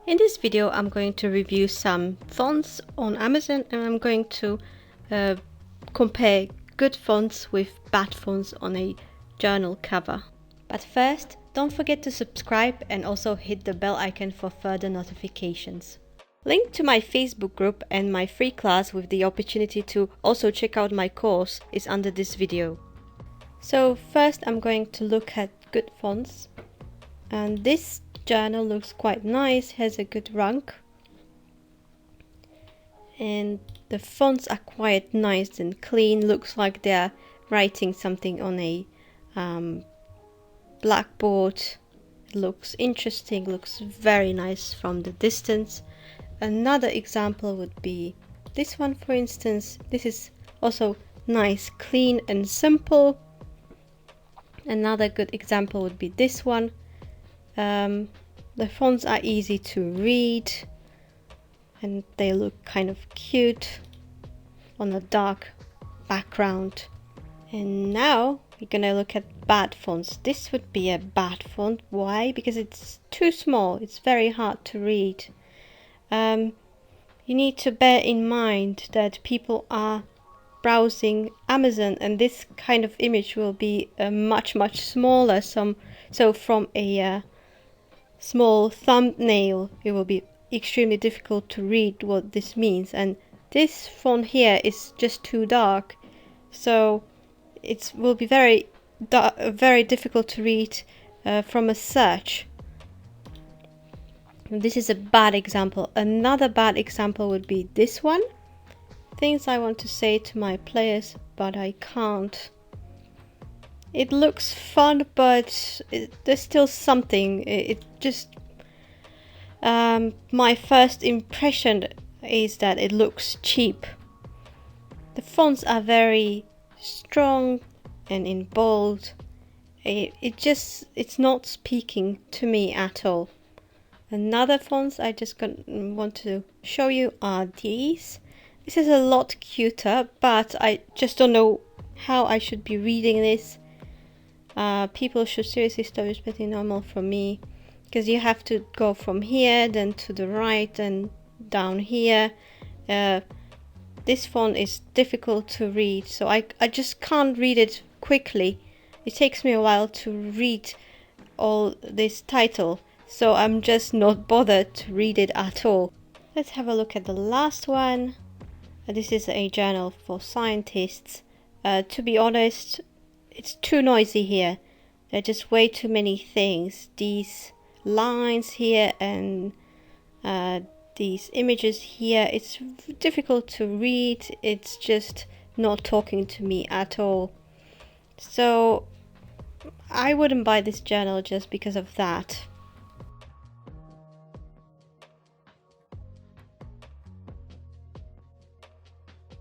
In this video I'm going to review some fonts on Amazon, and I'm going to compare good fonts with bad fonts on a journal cover. But first, don't forget to subscribe and also hit the bell icon for further notifications. Link to my Facebook group and my free class with the opportunity to also check out my course is under this video. So first I'm going to look at good fonts, and this journal looks quite nice, has a good rank, and the fonts are quite nice and clean. Looks like they're writing something on a blackboard. It looks interesting, looks very nice from the distance. Another example would be this one, for instance. This is also nice, clean and simple. Another good example would be this one. The fonts are easy to read and they look kind of cute on a dark background. And now we're gonna look at bad fonts. This would be a bad font. Why? Because it's too small. It's very hard to read. You need to bear in mind that people are browsing Amazon, and this kind of image will be much smaller. So from a small thumbnail it will be extremely difficult to read what this means, and this font here is just too dark, so it will be very difficult to read from a search. This is a bad example. Another bad example would be this one. Things I want to say to my players, but I can't. It looks fun, but there's still something. It just my first impression is that it looks cheap. The fonts are very strong and in bold. It's not speaking to me at all. Another fonts I just want to show you are these. This is a lot cuter, but I just don't know how I should be reading this. People should seriously stop expecting normal from me, because you have to go from here, then to the right, and down here. This font is difficult to read, so I just can't read it quickly. It takes me a while to read all this title, so I'm just not bothered to read it at all. Let's have a look at the last one. This is a journal for scientists. To be honest, it's too noisy here. There are just way too many things. These lines here and these images here, it's difficult to read. It's just not talking to me at all. So I wouldn't buy this journal just because of that.